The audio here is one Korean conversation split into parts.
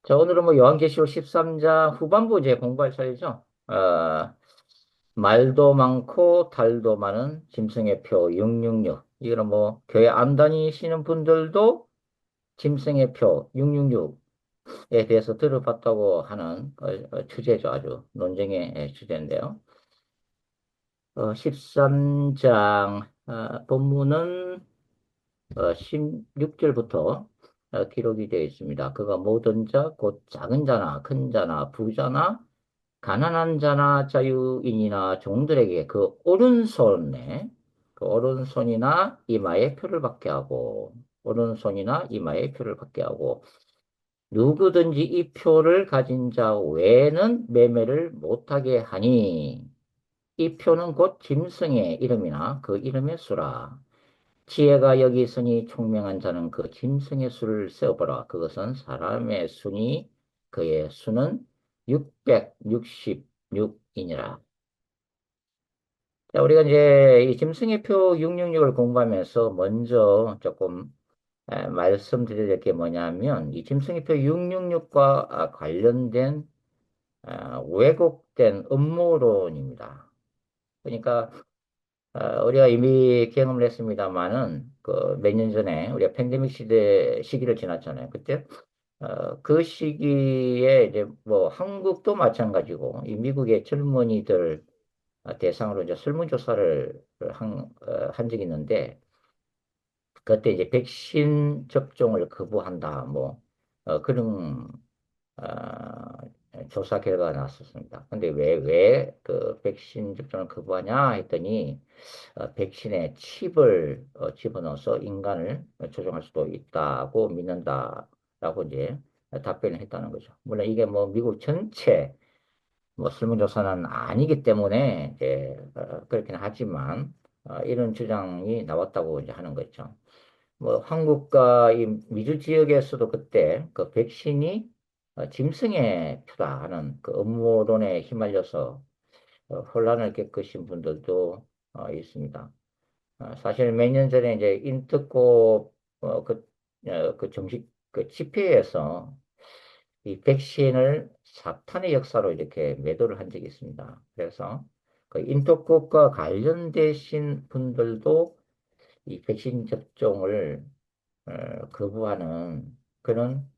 자, 오늘은 뭐 요한계시록 13장 후반부 이제 공부할 차례죠. 말도 많고 달도 많은 짐승의 표 666. 이거는 뭐 교회 안 다니시는 분들도 짐승의 표 666에 대해서 들어봤다고 하는 주제죠. 아주 논쟁의 주제인데요. 13장 본문은 16절부터 기록이 되어 있습니다. 그가 모든 자, 곧 작은 자나 큰 자나 부자나 가난한 자나 자유인이나 종들에게 그 오른손이나 이마에 표를 받게 하고, 오른손이나 이마에 표를 받게 하고, 누구든지 이 표를 가진 자 외에는 매매를 못하게 하니, 이 표는 곧 짐승의 이름이나 그 이름의 수라. 지혜가 여기 있으니 총명한 자는 그 짐승의 수를 세어보라. 그것은 사람의 수니 그의 수는 666이니라. 자, 우리가 이제 이 짐승의 표 666을 공부하면서 먼저 조금 말씀드려야 될 게 뭐냐면 이 짐승의 표 666과 관련된 왜곡된 음모론입니다. 그러니까 우리가 이미 경험을 했습니다만은 그 몇 년 전에 우리가 팬데믹 시기를 지났잖아요. 그때 그 시기에 이제 뭐 한국도 마찬가지고 이 미국의 젊은이들 대상으로 이제 설문조사를 한 적이 있는데 그때 이제 백신 접종을 거부한다 뭐 그런 조사 결과가 나왔었습니다. 근데 왜 그 백신 접종을 거부하냐 했더니 백신에 칩을 집어넣어서 인간을 조종할 수도 있다고 믿는다라고 이제 답변을 했다는 거죠. 물론 이게 뭐 미국 전체 뭐 설문조사는 아니기 때문에 이제 그렇긴 하지만 이런 주장이 나왔다고 이제 하는 거죠. 뭐 한국과 이 미주 지역에서도 그때 그 백신이 짐승의 표다 하는 그 음모론에 휘말려서 혼란을 겪으신 분들도 있습니다. 사실 몇 년 전에 이제 인터코 그 정식 그 집회에서 이 백신을 사탄의 역사로 이렇게 매도를 한 적이 있습니다. 그래서 그 인터코과 관련되신 분들도 이 백신 접종을 거부하는 그런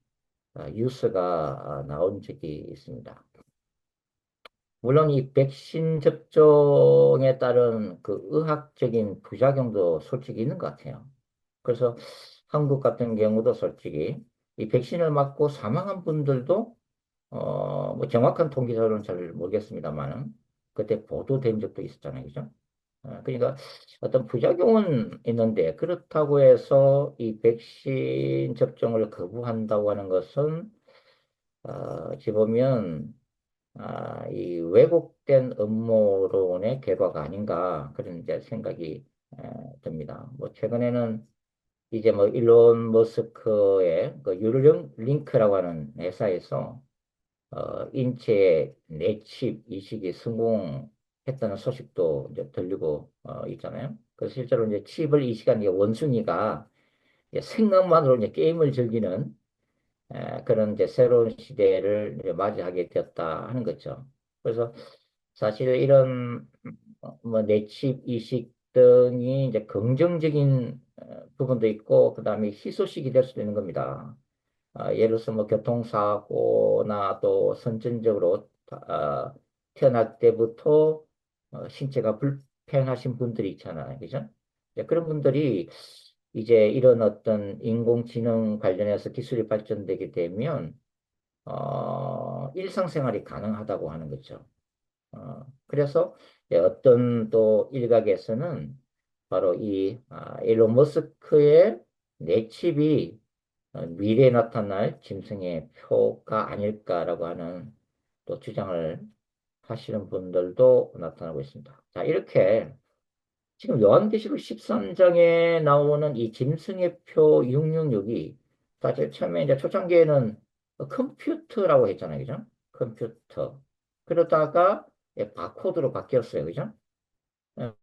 뉴스가 나온 적이 있습니다. 물론 이 백신 접종에 따른 그 의학적인 부작용도 솔직히 있는 것 같아요. 그래서 한국 같은 경우도 솔직히 이 백신을 맞고 사망한 분들도 뭐 정확한 통계자료는 잘 모르겠습니다만은 그때 보도된 적도 있었잖아요. 그죠? 그러니까 어떤 부작용은 있는데 그렇다고 해서 이 백신 접종을 거부한다고 하는 것은 어찌 보면 이 왜곡된 음모론의 결과가 아닌가 그런 이제 생각이 듭니다. 뭐 최근에는 이제 뭐 일론 머스크의 그 뉴럴링크라고 하는 회사에서 인체의 내칩 이식이 성공했다는 소식도 이제 들리고 있잖아요. 그래서 실제로 이제 칩을 이식한 이 원숭이가 이제 생각만으로 이제 게임을 즐기는 그런 이제 새로운 시대를 이제 맞이하게 되었다 하는 거죠. 그래서 사실 이런 뭐 내칩 이식 등이 이제 긍정적인 부분도 있고 그다음에 희소식이 될 수도 있는 겁니다. 예를 들어서 뭐 교통사고나 또 선천적으로 태어날 때부터 신체가 불편하신 분들이 있잖아요. 그죠? 이제 그런 분들이 이제 이런 어떤 인공지능 관련해서 기술이 발전되게 되면 일상생활이 가능하다고 하는 거죠. 그래서 어떤 또 일각에서는 바로 이 일론 머스크의 내 칩이 미래에 나타날 짐승의 표가 아닐까라고 하는 또 주장을 하시는 분들도 나타나고 있습니다. 자, 이렇게 지금 요한계시록 13장에 나오는 이 짐승의 표 666이 사실 처음에 이제 초창기에는 컴퓨터라고 했잖아요. 그죠? 컴퓨터. 그러다가 바코드로 바뀌었어요. 그죠? 어,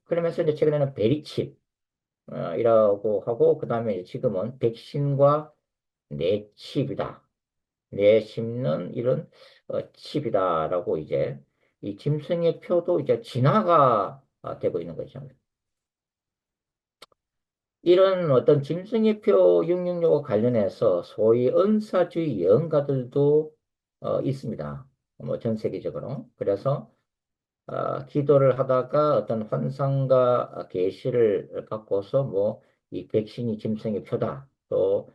그러면서 이제 최근에는 베리칩 이라고 하고 그다음에 지금은 백신과 내칩이다. 내심는 이런 칩이다라고 이제 이 짐승의 표도 이제 진화가 되고 있는 거죠. 이런 어떤 짐승의 표 666과 관련해서 소위 은사주의 예언가들도 있습니다. 뭐 전 세계적으로. 그래서 기도를 하다가 어떤 환상과 계시를 갖고서 뭐 이 백신이 짐승의 표다. 또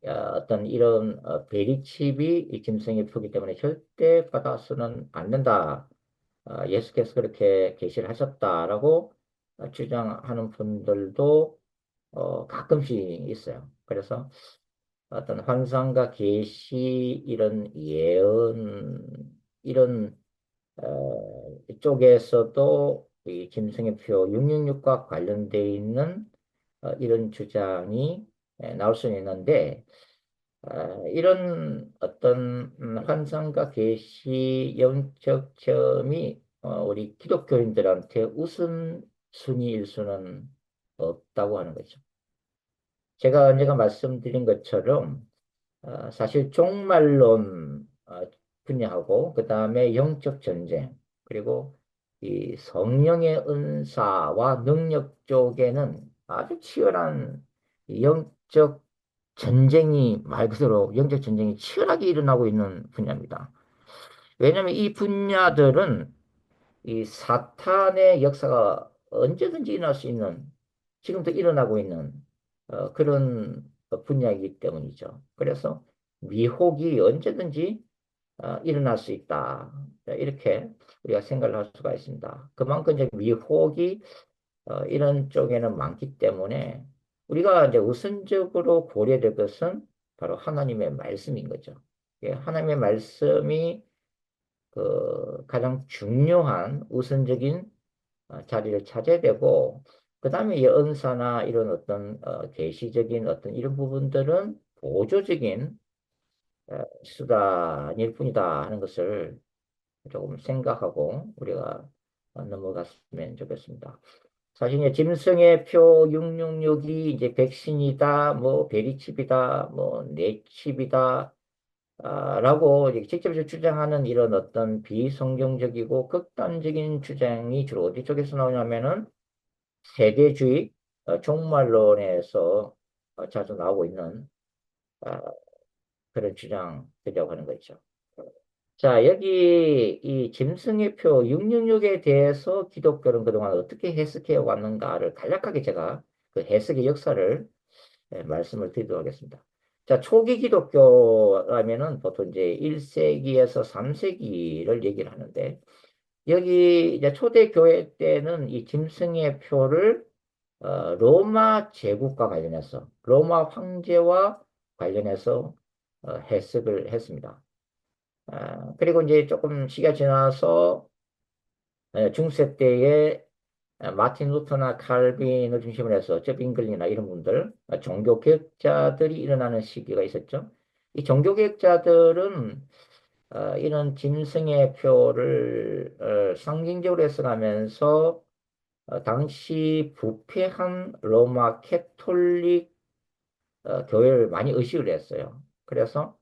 어떤 이런 베리칩이 이 짐승의 표기 때문에 절대 받아서는 안 된다. 예수께서 그렇게 계시를 하셨다라고 주장하는 분들도 가끔씩 있어요. 그래서 어떤 환상과 계시 이런 예언 이런 쪽에서도 이 김승희표 666과 관련되어 있는 이런 주장이 나올 수는 있는데 이런 어떤 환상과 계시 영적 체험이 우리 기독교인들한테 우선순위일 수는 없다고 하는 거죠. 제가 언제가 말씀드린 것처럼 사실 종말론 분야하고 그 다음에 영적 전쟁 그리고 이 성령의 은사와 능력 쪽에는 아주 치열한 이 영적 전쟁이 말 그대로 영적 전쟁이 치열하게 일어나고 있는 분야입니다. 왜냐하면 이 분야들은 이 사탄의 역사가 언제든지 일어날 수 있는, 지금도 일어나고 있는 그런 분야이기 때문이죠. 그래서 미혹이 언제든지 일어날 수 있다. 이렇게 우리가 생각을 할 수가 있습니다. 그만큼 이제 미혹이 이런 쪽에는 많기 때문에 우리가 이제 우선적으로 고려될 것은 바로 하나님의 말씀인 거죠. 예, 하나님의 말씀이 그 가장 중요한 우선적인 자리를 차지해야 되고 그 다음에 이 은사나 이런 어떤 계시적인 어떤 이런 부분들은 보조적인 수단일 뿐이다 하는 것을 조금 생각하고 우리가 넘어갔으면 좋겠습니다. 사실 이제 짐승의 표 666이 이제 백신이다, 뭐 베리칩이다, 뭐 뇌칩이다, 라고 이제 직접적으로 주장하는 이런 어떤 비성경적이고 극단적인 주장이 주로 어디 쪽에서 나오냐면은 세대주의 종말론에서 자주 나오고 있는 아, 그런 주장이라고 하는 거죠. 자, 여기 이 짐승의 표 666에 대해서 기독교는 그동안 어떻게 해석해 왔는가를 간략하게 제가 그 해석의 역사를 말씀을 드리도록 하겠습니다. 자, 초기 기독교라면은 보통 이제 1세기에서 3세기를 얘기를 하는데 여기 이제 초대 교회 때는 이 짐승의 표를 로마 제국과 관련해서 로마 황제와 관련해서 해석을 했습니다. 그리고 이제 조금 시기가 지나서 중세 때에 마틴 루터나 칼빈을 중심으로 해서 저빙글리나 이런 분들 종교 개혁자들이 일어나는 시기가 있었죠. 이 종교 개혁자들은 이런 짐승의 표를 상징적으로 해석하면서 당시 부패한 로마 캐톨릭 교회를 많이 의식을 했어요. 그래서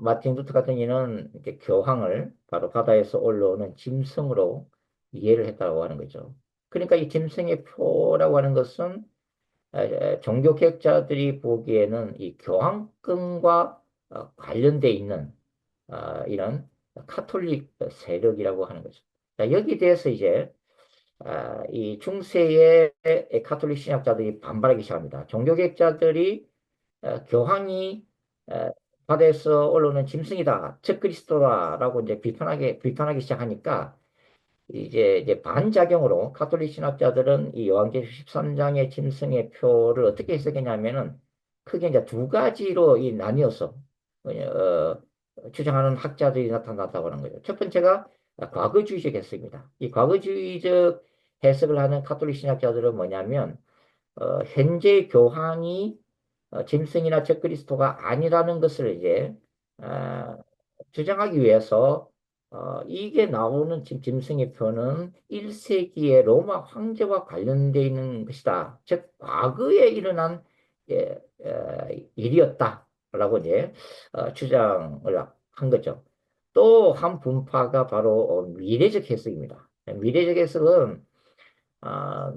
마틴 루터 같은 경우는 이렇게 교황을 바로 바다에서 올라오는 짐승으로 이해를 했다고 하는 거죠. 그러니까 이 짐승의 표라고 하는 것은 종교 개혁자들이 보기에는 이 교황권과 관련돼 있는 이런 카톨릭 세력이라고 하는 거죠. 자, 여기 대해서 이제 이 중세의 카톨릭 신학자들이 반발하기 시작합니다. 종교 개혁자들이 교황이 어, 바다에서 올라오는 짐승이다, 적그리스도다라고 이제 비판하기 시작하니까 이제 반작용으로 가톨릭 신학자들은 이 요한계시록 13장의 짐승의 표를 어떻게 해석했냐면은 크게 이제 두 가지로 이 나뉘어서 주장하는 학자들이 나타났다고 하는 거죠. 첫 번째가 과거주의적 해석입니다. 이 과거주의적 해석을 하는 가톨릭 신학자들은 뭐냐면 현재 교황이 짐승이나 적그리스도가 아니라는 것을 이제 어, 주장하기 위해서 이게 나오는 지금 짐승의 표는 1세기의 로마 황제와 관련되어 있는 것이다. 즉 과거에 일어난 예, 일이었다. 라고 이제 주장을 한 거죠. 또 한 분파가 바로 미래적 해석입니다. 미래적 해석은 아,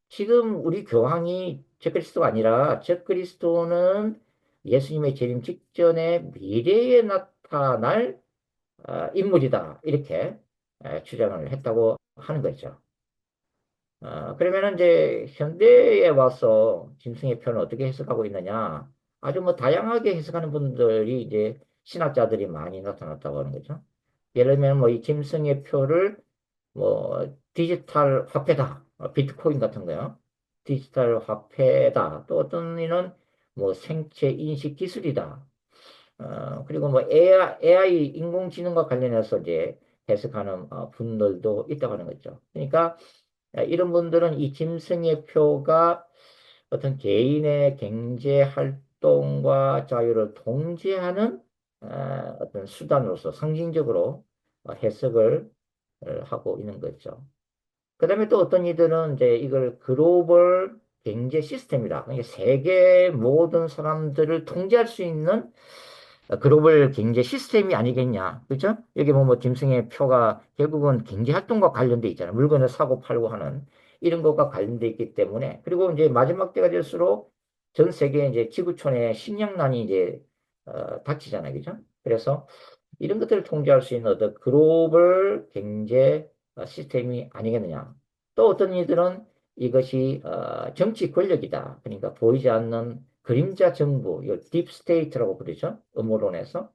지금 우리 교황이 적그리스도가 아니라 적그리스도는 예수님의 재림 직전에 미래에 나타날 인물이다. 이렇게 주장을 했다고 하는 거죠. 그러면은 이제 현대에 와서 짐승의 표현을 어떻게 해석하고 있느냐? 아주 뭐 다양하게 해석하는 분들이 이제 신학자들이 많이 나타났다고 하는 거죠. 예를 들면 뭐 이 짐승의 표를 뭐 디지털 화폐다, 비트코인 같은 거요. 디지털 화폐다. 또 어떤 이는 뭐 생체 인식 기술이다. 그리고 뭐 AI 인공지능과 관련해서 이제 해석하는 분들도 있다고 하는 거죠. 그러니까 이런 분들은 이 짐승의 표가 어떤 개인의 경제 활동과 자유를 통제하는 어떤 수단으로서 상징적으로 해석을 하고 있는 거죠. 그 다음에 또 어떤 이들은 이제 이걸 글로벌 경제 시스템이다. 그러니까 세계 모든 사람들을 통제할 수 있는 글로벌 경제 시스템이 아니겠냐. 그죠? 여기 뭐 짐승의 표가 결국은 경제 활동과 관련돼 있잖아요. 물건을 사고 팔고 하는 이런 것과 관련돼 있기 때문에. 그리고 이제 마지막 때가 될수록 전 세계 이제 지구촌에 식량난이 이제 닥치잖아요. 그죠? 그래서 이런 것들을 통제할 수 있는 어떤 글로벌 경제 시스템이 아니겠느냐. 또 어떤 이들은 이것이 정치 권력이다. 그러니까 보이지 않는 그림자 정부, 이 딥스테이트라고 부르죠. 음모론에서.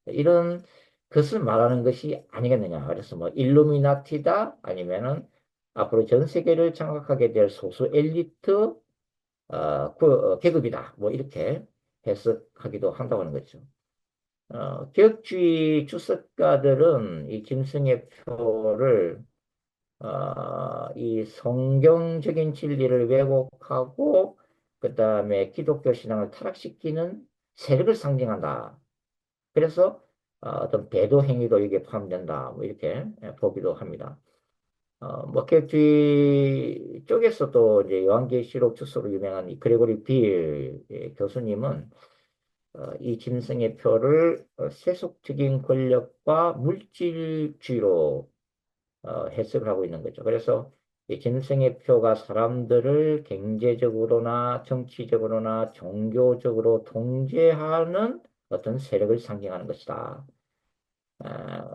이런 것을 말하는 것이 아니겠느냐. 그래서 뭐 일루미나티다 아니면은 앞으로 전 세계를 장악하게 될 소수 엘리트 계급이다. 뭐 이렇게 해석하기도 한다고 하는 거죠. 개혁주의 주석가들은 이 짐승의 표를 이 성경적인 진리를 왜곡하고 그 다음에 기독교 신앙을 타락시키는 세력을 상징한다. 그래서 어떤 배도 행위도 여기에 포함된다. 뭐 이렇게 보기도 합니다. 뭐 개혁주의 쪽에서도 이제 요한계시록 주석으로 유명한 이 그레고리 빌 교수님은 이 짐승의 표를 세속적인 권력과 물질주의로 해석을 하고 있는 거죠. 그래서 이 짐승의 표가 사람들을 경제적으로나 정치적으로나 종교적으로 통제하는 어떤 세력을 상징하는 것이다.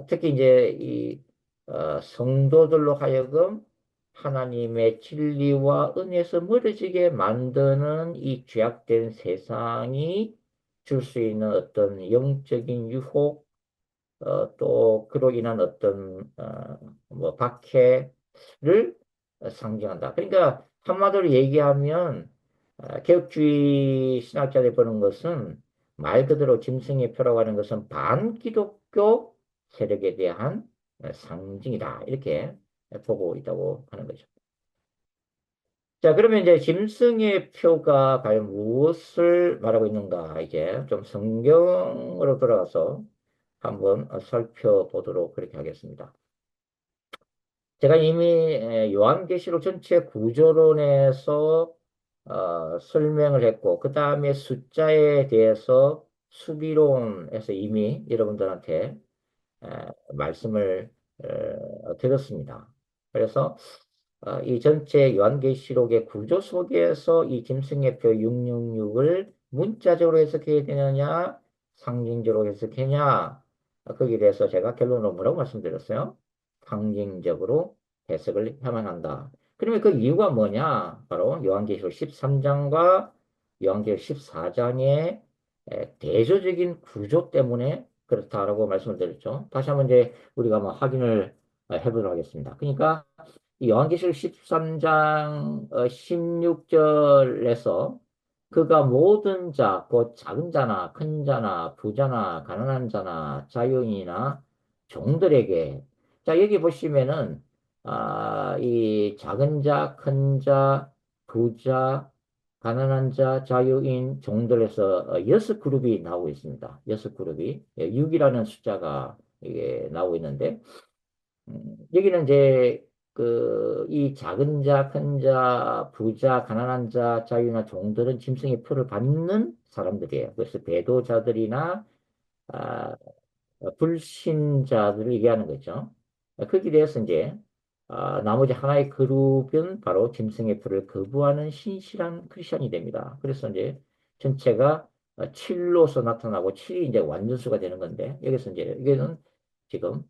특히 이제 이 성도들로 하여금 하나님의 진리와 은혜에서 멀어지게 만드는 이 죄악된 세상이 줄 수 있는 어떤 영적인 유혹, 또 그로 인한 어떤 뭐 박해를 상징한다. 그러니까 한마디로 얘기하면 개혁주의 신학자들이 보는 것은 말 그대로 짐승의 표라고 하는 것은 반기독교 세력에 대한 상징이다. 이렇게 보고 있다고 하는 거죠. 자, 그러면 이제 짐승의 표가 과연 무엇을 말하고 있는가? 이제 좀 성경으로 돌아가서 한번 살펴보도록 그렇게 하겠습니다. 제가 이미 요한계시록 전체 구조론에서 설명을 했고, 그 다음에 숫자에 대해서 수비론에서 이미 여러분들한테 말씀을 드렸습니다. 그래서 이 전체 요한계시록의 구조 속에서 이 짐승의표 666을 문자적으로 해석해야 되느냐, 상징적으로 해석해야 거기에 대해서 제가 결론으로 뭐라고 말씀드렸어요? 상징적으로 해석을 해야만 한다. 그러면 그 이유가 뭐냐? 바로 요한계시록 13장과 요한계시록 14장의 대조적인 구조 때문에 그렇다라고 말씀을 드렸죠. 다시 한번 이제 우리가 뭐 확인을 해보도록 하겠습니다. 그러니까 이 요한계시록 13장 16절에서 그가 모든 자, 곧 작은 자나 큰 자나 부자나 가난한 자나 자유인이나 종들에게 자 여기 보시면은 이 작은 자, 큰 자, 부자, 가난한 자, 자유인, 종들에서 여섯 그룹이 나오고 있습니다. 여섯 그룹이 6이라는 숫자가 이게 나오고 있는데 여기는 이제 이 작은 자, 큰 자, 부자, 가난한 자, 자유나 종들은 짐승의 표를 받는 사람들이에요. 그래서 배도자들이나 아, 불신자들을 얘기하는 거죠. 거기에 대해서 이제 나머지 하나의 그룹은 바로 짐승의 표를 거부하는 신실한 크리스천이 됩니다. 그래서 이제 전체가 7로서 나타나고 7이 이제 완전수가 되는 건데 여기서 이제 이게는 지금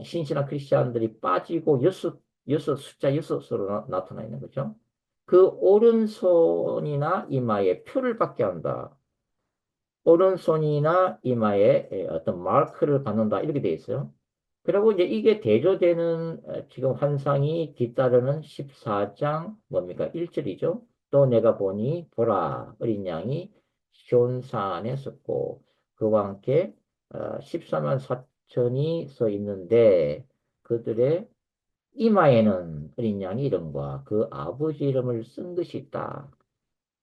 신실한 크리스천들이 빠지고 여섯 숫자 여섯으로 나타나 있는 거죠. 그 오른손이나 이마에 표를 받게 한다. 오른손이나 이마에 어떤 마크를 받는다 이렇게 돼 있어요. 그리고 이제 이게 대조되는 지금 환상이 뒤따르는 14장 뭡니까? 1절이죠. 또 내가 보니 보라 어린 양이 시온산 안에 섰고 그와 함께 14만 4천이 서 있는데 그들의 이마에는 어린 양의 이름과 그 아버지 이름을 쓴 것이 있다.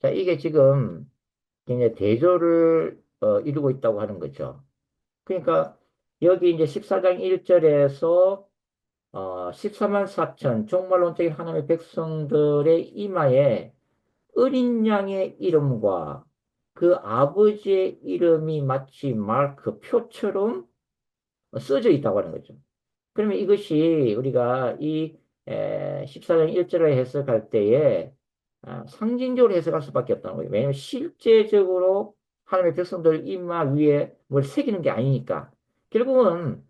자, 이게 지금 굉장히 대조를 이루고 있다고 하는 거죠. 그러니까 여기 이제 14장 1절에서 14만 4천 종말론적인 하나님의 백성들의 이마에 어린 양의 이름과 그 아버지의 이름이 마치 마크 표처럼 써져 있다고 하는 거죠. 그러면 이것이 우리가 이 14장 1절을 해석할 때에 상징적으로 해석할 수밖에 없다는 거예요. 왜냐하면 실제적으로 하나님의 백성들 이마 위에 뭘 새기는 게 아니니까. 결국은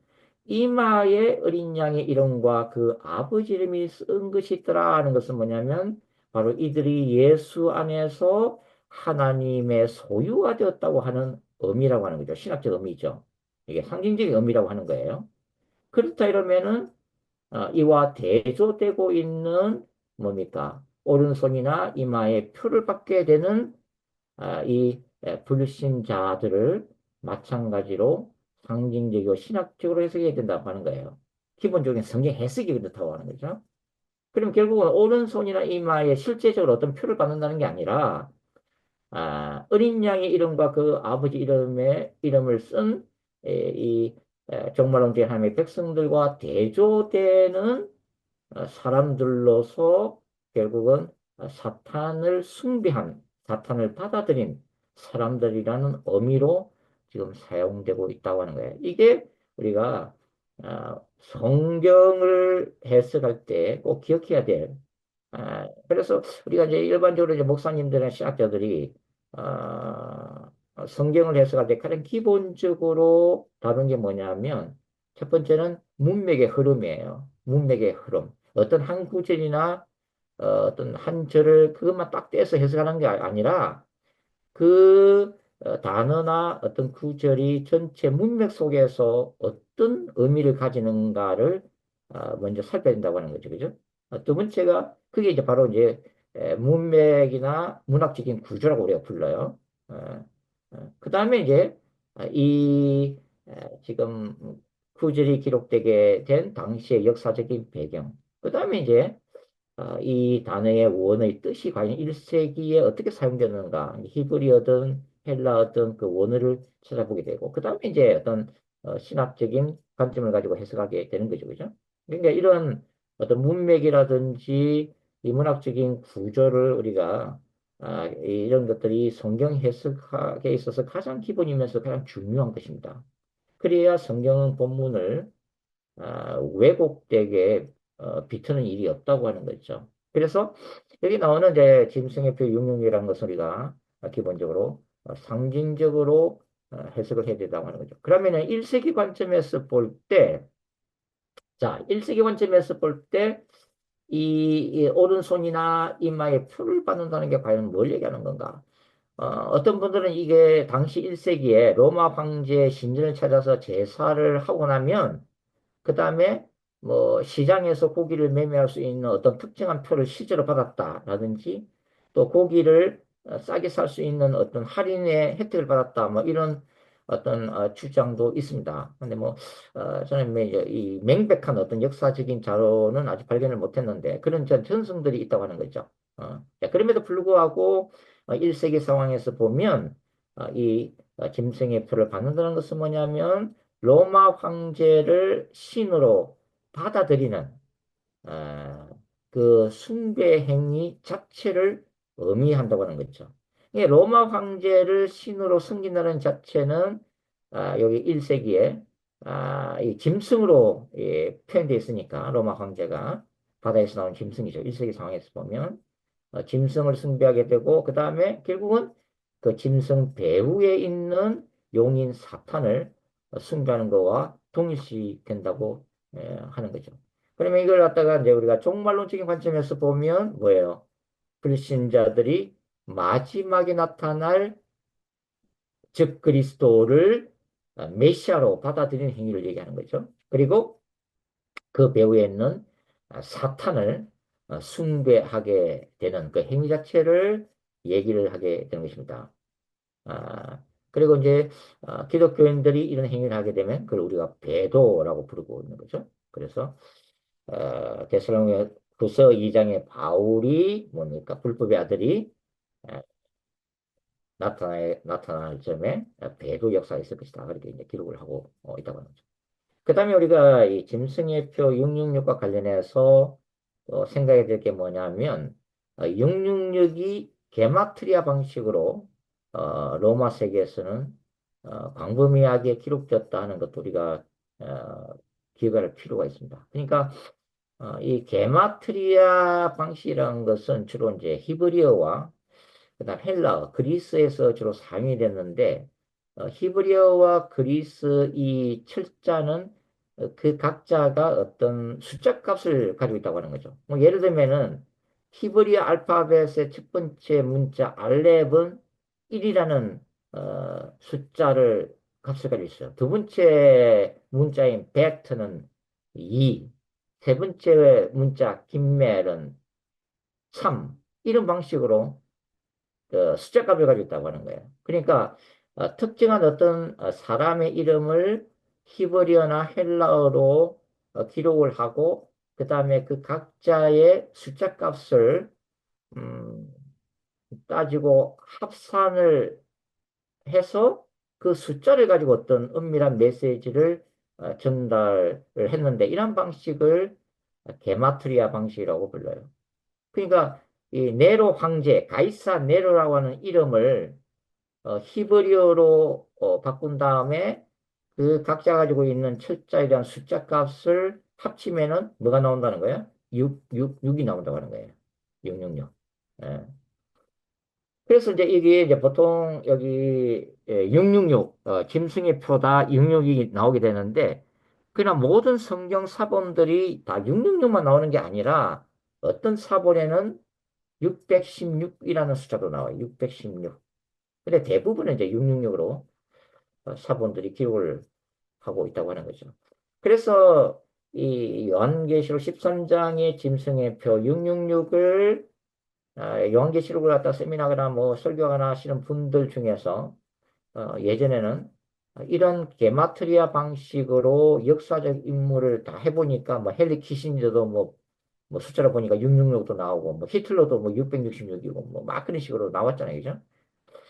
이마에 어린 양의 이름과 그 아버지 이름이 쓴 것이 있더라 하는 것은 뭐냐면 바로 이들이 예수 안에서 하나님의 소유가 되었다고 하는 의미라고 하는 거죠. 신학적 의미죠. 이게 상징적인 의미라고 하는 거예요. 그렇다 이러면은 이와 대조되고 있는 뭡니까? 오른손이나 이마에 표를 받게 되는 이 불신자들을 마찬가지로 상징적이고 신학적으로 해석해야 된다고 하는 거예요. 기본적인 성경 해석이 그렇다고 하는 거죠. 그럼 결국은 오른손이나 이마에 실제적으로 어떤 표를 받는다는 게 아니라 어린 양의 이름과 그 아버지 이름을 쓴 이 종말론적인 하나님의 백성들과 대조되는 사람들로서 결국은 사탄을 숭배한, 사탄을 받아들인 사람들이라는 의미로 지금 사용되고 있다고 하는 거예요. 이게 우리가 성경을 해석할 때 꼭 기억해야 될 그래서 우리가 이제 일반적으로 이제 목사님들이나 신학자들이 성경을 해석할 때 가장 기본적으로 다룬 게 뭐냐면 첫 번째는 문맥의 흐름이에요. 문맥의 흐름. 어떤 한 구절이나 어떤 한 절을 그것만 딱 떼서 해석하는 게 아니라 그 단어나 어떤 구절이 전체 문맥 속에서 어떤 의미를 가지는가를 먼저 살펴야 된다고 하는 거죠. 그죠? 두 번째가 그게 이제 바로 이제 문맥이나 문학적인 구조라고 우리가 불러요. 그 다음에 이제 지금 구절이 기록되게 된 당시의 역사적인 배경. 그 다음에 이제 이 단어의 원어의 뜻이 과연 1세기에 어떻게 사용되는가, 히브리어든 헬라어든 그 원어를 찾아보게 되고, 그 다음에 이제 어떤 신학적인 관점을 가지고 해석하게 되는 거죠, 그죠? 그러니까 이런 어떤 문맥이라든지 이 문학적인 구조를 우리가 이런 것들이 성경 해석하기에 있어서 가장 기본이면서 가장 중요한 것입니다. 그래야 성경은 본문을 왜곡되게 비트는 일이 없다고 하는 거죠. 그래서 여기 나오는 이제 짐승의표 666이라는 것은 우리가 기본적으로 상징적으로 해석을 해야 된다고 하는 거죠. 그러면은 1세기 관점에서 볼 때, 자, 1세기 관점에서 볼 때, 이 오른손이나 이마에 표를 받는다는 게 과연 뭘 얘기하는 건가? 어떤 분들은 이게 당시 1세기에 로마 황제의 신전을 찾아서 제사를 하고 나면 그 다음에 뭐 시장에서 고기를 매매할 수 있는 어떤 특정한 표를 실제로 받았다라든지 또 고기를 싸게 살 수 있는 어떤 할인의 혜택을 받았다 뭐 이런 어떤 주장도 있습니다. 근데 뭐 저는 뭐 이제 이 명백한 어떤 역사적인 자료는 아직 발견을 못했는데 그런 전승들이 있다고 하는 거죠. 자, 그럼에도 불구하고 1세기 상황에서 보면 이 짐승의 표를 받는다는 것은 뭐냐면 로마 황제를 신으로 받아들이는 아, 그 숭배 행위 자체를 의미한다고 하는 거죠. 이게 로마 황제를 신으로 섬긴다는 자체는 여기 1세기에 이 짐승으로 표현되어 있으니까 로마 황제가 바다에서 나온 짐승이죠. 1세기 상황에서 보면 짐승을 숭배하게 되고 그 다음에 결국은 그 짐승 배후에 있는 용인 사탄을 숭배하는 거와 동일시 된다고 하는 거죠. 그러면 이걸 갖다가 이제 우리가 종말론적인 관점에서 보면 뭐예요? 불신자들이 마지막에 나타날 즉 그리스도를 메시아로 받아들이는 행위를 얘기하는 거죠. 그리고 그 배후에 있는 사탄을 숭배하게 되는 그 행위 자체를 얘기를 하게 되는 것입니다. 아, 그리고 이제 기독교인들이 이런 행위를 하게 되면 그걸 우리가 배도라고 부르고 있는 거죠. 그래서 데살로니가 후서 2장의 바울이 뭡니까? 불법의 아들이 에, 나타날 점에 배도 역사가 있을 것이다. 그렇게 이제 기록을 하고 있다고 하는 거죠. 그 다음에 우리가 이 짐승의 표 666과 관련해서 생각해야 될 게 뭐냐면 666이 게마트리아 방식으로 로마 세계에서는 광범위하게 기록되었다 하는 것도 우리가 어, 기억할 필요가 있습니다. 그러니까 이 게마트리아 방식이라는 것은 주로 이제 히브리어와 그다음 헬라어, 그리스에서 주로 사용이 됐는데 히브리어와 그리스 이 철자는 그 각자가 어떤 숫자 값을 가지고 있다고 하는 거죠. 뭐 예를 들면은 히브리어 알파벳의 첫 번째 문자 알렙은 1이라는 숫자를 값을 가지고 있어요. 두 번째 문자인 베트는 2, 세 번째 문자 김멜은 3 이런 방식으로 그 숫자값을 가지고 있다고 하는 거예요. 그러니까 특정한 어떤 사람의 이름을 히브리어나 헬라어로 기록을 하고 그 다음에 그 각자의 숫자값을 음, 따지고 합산을 해서 그 숫자를 가지고 어떤 은밀한 메시지를 전달을 했는데 이런 방식을 게마트리아 방식이라고 불러요. 그러니까 이 네로 황제, 가이사 네로라고 하는 이름을 히브리어로 바꾼 다음에 그 각자 가지고 있는 철자에 대한 숫자 값을 합치면은 뭐가 나온다는 거예요? 6이 나온다고 하는 거예요. 666. 예. 그래서 이제 이게 이제 보통 여기 666, 짐승의 표다 666이 나오게 되는데 그냥 모든 성경 사본들이 다 666만 나오는 게 아니라 어떤 사본에는 616이라는 숫자도 나와요. 616. 근데 대부분은 이제 666으로 사본들이 기록을 하고 있다고 하는 거죠. 그래서 이 요한계시록 13장의 짐승의 표 666을 요한계시록을 갖다 세미나거나 뭐 설교하거나 하시는 분들 중에서 예전에는 이런 게마트리아 방식으로 역사적 인물을 다 해보니까 뭐 헨리 키신저도 뭐 숫자를 보니까 666도 나오고 뭐 히틀러도 뭐 666이고 뭐 막 그런 식으로 나왔잖아요. 그죠?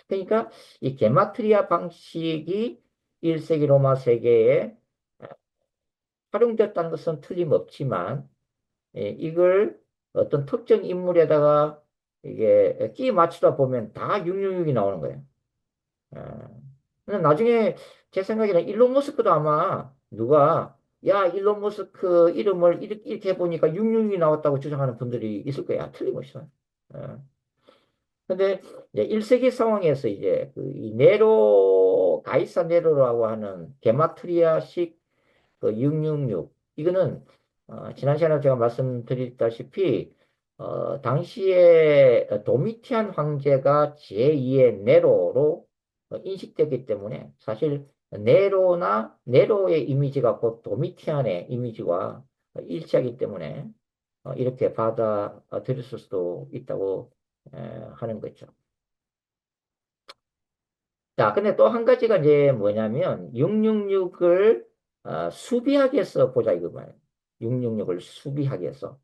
그러니까 이 게마트리아 방식이 1세기 로마 세계에 활용됐다는 것은 틀림없지만 이걸 어떤 특정 인물에다가 이게 끼 맞추다 보면 다 666이 나오는 거예요. 근데 나중에 제 생각에는 일론 머스크도 아마 누가 야 일론 머스크 이름을 이렇게 해보니까 666이 나왔다고 주장하는 분들이 있을 거야. 틀림없이. 어. 근데 이제 1세기 상황에서 이제 그이 네로 가이사 네로라고 하는 게마트리아식 그 666 이거는 지난 시간에 제가 말씀드렸다시피 당시에 도미티안 황제가 제2의 네로로 인식되기 때문에 사실 네로의 이미지가 곧 도미티안의 이미지와 일치하기 때문에 이렇게 받아들일 수도 있다고 하는 거죠. 자, 근데 또 한 가지가 이제 뭐냐면 666을 수비하기 위해서 보자 이거 말이에요. 666을 수비하기 위해서.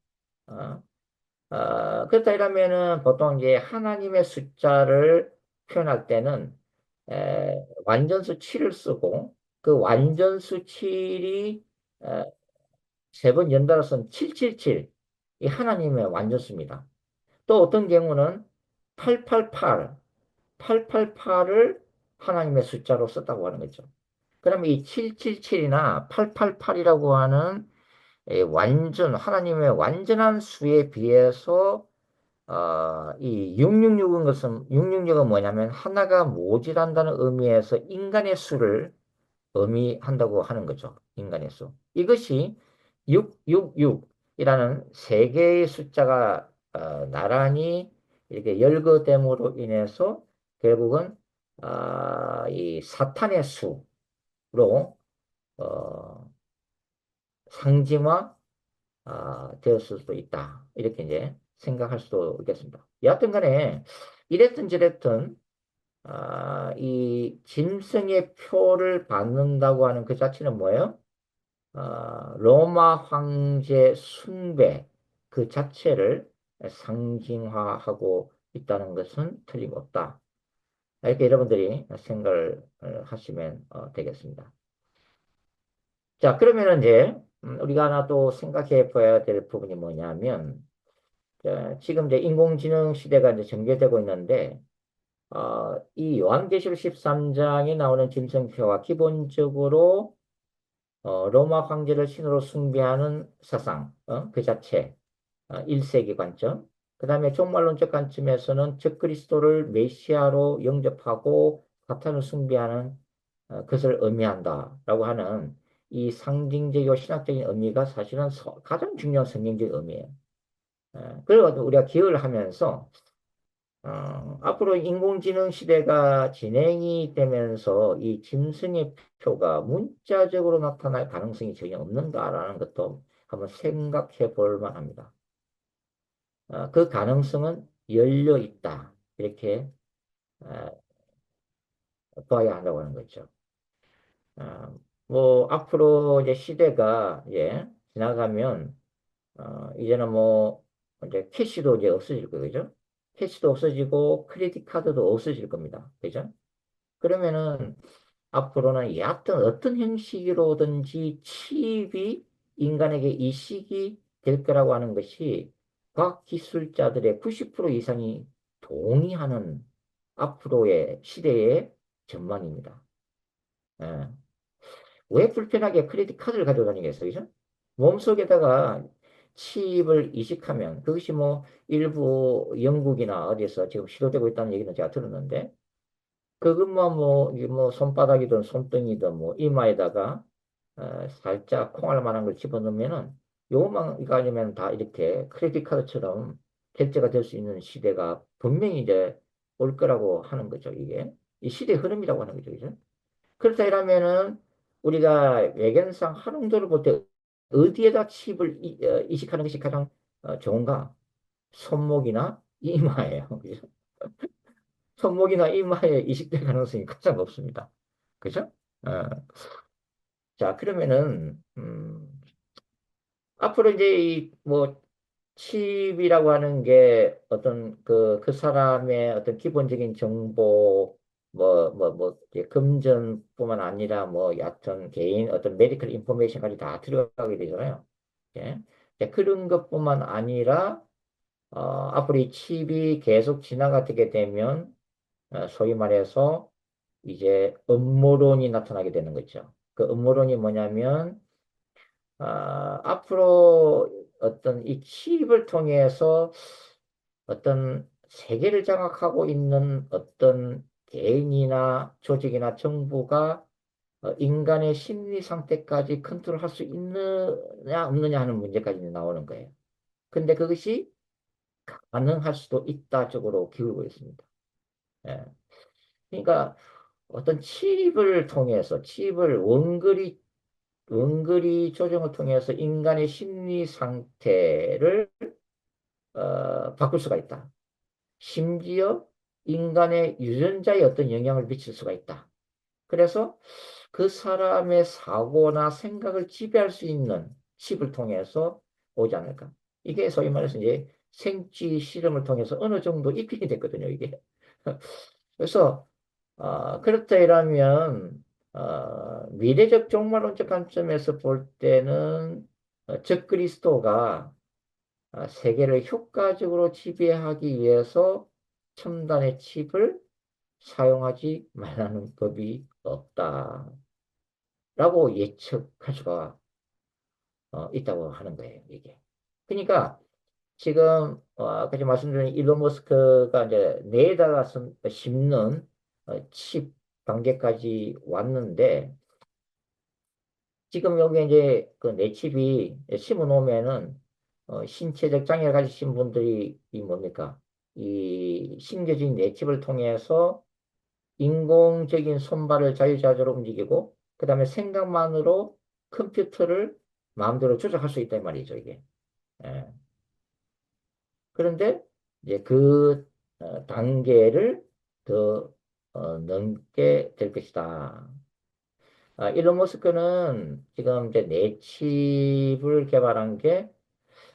어, 그렇다 이러면은 보통 이제 하나님의 숫자를 표현할 때는 완전수 7을 쓰고 그 완전수 7이 세 번 연달아서는 777. 이 하나님의 완전수입니다. 또 어떤 경우는 888, 888을 하나님의 숫자로 썼다고 하는 거죠. 그러면 이 777이나 888이라고 하는 하나님의 완전한 수에 비해서 이 666은 것은, 666은 뭐냐면 하나가 모자란다는 의미에서 인간의 수를 의미한다고 하는 거죠. 인간의 수. 이것이 666이라는 세 개의 숫자가 나란히 이렇게 열거됨으로 인해서 결국은 이 사탄의 수로 어, 상징화 되었을 수도 있다. 이렇게 이제 생각할 수도 있겠습니다. 여하튼 간에 이랬든 저랬든 이 짐승의 표를 받는다고 하는 그 자체는 뭐예요? 로마 황제 숭배 그 자체를 상징화하고 있다는 것은 틀림없다. 이렇게 여러분들이 생각을 하시면 되겠습니다. 자, 그러면 이제 우리가 하나 또 생각해 봐야 될 부분이 뭐냐면 자, 지금 이제 인공지능 시대가 이제 전개되고 있는데 이 요한계시록 13장에 나오는 짐승표와 기본적으로 로마 황제를 신으로 숭배하는 사상, 그 자체, 1세기 관점. 그 다음에 종말론적 관점에서는 적그리스도를 메시아로 영접하고 사탄을 숭배하는 것을 의미한다라고 하는 이 상징적이고 신학적인 의미가 사실은 가장 중요한 성경적 의미예요. 그리고 우리가 기억을 하면서 앞으로 인공지능 시대가 진행이 되면서 이 짐승의 표가 문자적으로 나타날 가능성이 전혀 없는가라는 것도 한번 생각해 볼 만합니다. 그 가능성은 열려 있다. 이렇게 어, 봐야 한다고 하는 거죠. 뭐 앞으로 이제 시대가 지나가면 이제는 뭐 이제 캐시도 이제 없어질 거죠. 캐시도 없어지고 크레딧 카드도 없어질 겁니다. 그죠? 그러면은 앞으로는 여하튼 어떤 형식으로든지 칩이 인간에게 이식이 될 거라고 하는 것이 과학기술자들의 90% 이상이 동의하는 앞으로의 시대의 전망입니다. 예. 왜 불편하게 크레딧 카드를 가지고 다니겠어요? 그죠? 몸속에다가 칩을 이식하면 그것이 뭐 일부 영국이나 어디서 지금 시도되고 있다는 얘기는 제가 들었는데 그것만 뭐, 이게 뭐 손바닥이든 손등이든 뭐 이마에다가 살짝 콩알 만한 걸 집어넣으면은 요것만 이거 아니면 다 이렇게 크레딧 카드처럼 결제가 될 수 있는 시대가 분명히 이제 올 거라고 하는 거죠, 이게. 이 시대의 흐름이라고 하는 거죠, 그죠? 그렇다 이러면은 우리가 외견상 활용도를 볼 때 어디에다 칩을 이식하는 것이 가장 좋은가? 손목이나 이마예요. 그죠? 손목이나 이마에 이식될 가능성이 가장 높습니다. 그죠? 어, 자, 그러면은, 앞으로 이제 뭐, 칩이라고 하는 게 어떤 그 사람의 어떤 기본적인 정보, 이제 금전뿐만 아니라 뭐, 여하튼 개인 어떤 메디컬 인포메이션까지 다 들어가게 되잖아요. 예. 그런 것뿐만 아니라, 앞으로 이 칩이 계속 진화가 되게 되면, 소위 말해서 이제 음모론이 나타나게 되는 거죠. 그 음모론이 뭐냐면, 앞으로 어떤 이 칩을 통해서 어떤 세계를 장악하고 있는 어떤 개인이나 조직이나 정부가 인간의 심리 상태까지 컨트롤할 수 있느냐 없느냐 하는 문제까지 나오는 거예요. 근데 그것이 가능할 수도 있다 쪽으로 기울고 있습니다. 예. 그러니까 어떤 칩을 원거리 조정을 통해서 인간의 심리 상태를 바꿀 수가 있다. 심지어 인간의 유전자에 어떤 영향을 미칠 수가 있다. 그래서 그 사람의 사고나 생각을 지배할 수 있는 칩을 통해서 오지 않을까. 이게 소위 말해서 이제 생쥐 실험을 통해서 어느 정도 입증이 됐거든요, 이게. 그래서 그렇다 이러면 미래적 종말론적 관점에서 볼 때는 적그리스도가 세계를 효과적으로 지배하기 위해서 첨단의 칩을 사용하지 말라는 법이 없다라고 예측할 수가 있다고 하는 거예요, 이게. 그러니까 지금 아까 말씀드린 일론 머스크가 이제 뇌에다가 심는 칩 단계까지 왔는데 지금 여기 이제 그 뇌칩이 심어 놓으면은 신체적 장애를 가지신 분들이 이 뭡니까? 이 심겨진 뇌칩을 통해서 인공적인 손발을 자유자재로 움직이고 그다음에 생각만으로 컴퓨터를 마음대로 조작할 수 있단 말이죠, 이게. 예. 그런데 이제 그 단계를 더 넘게 될 것이다. 일론 머스크는 지금 이제 뇌칩을 개발한 게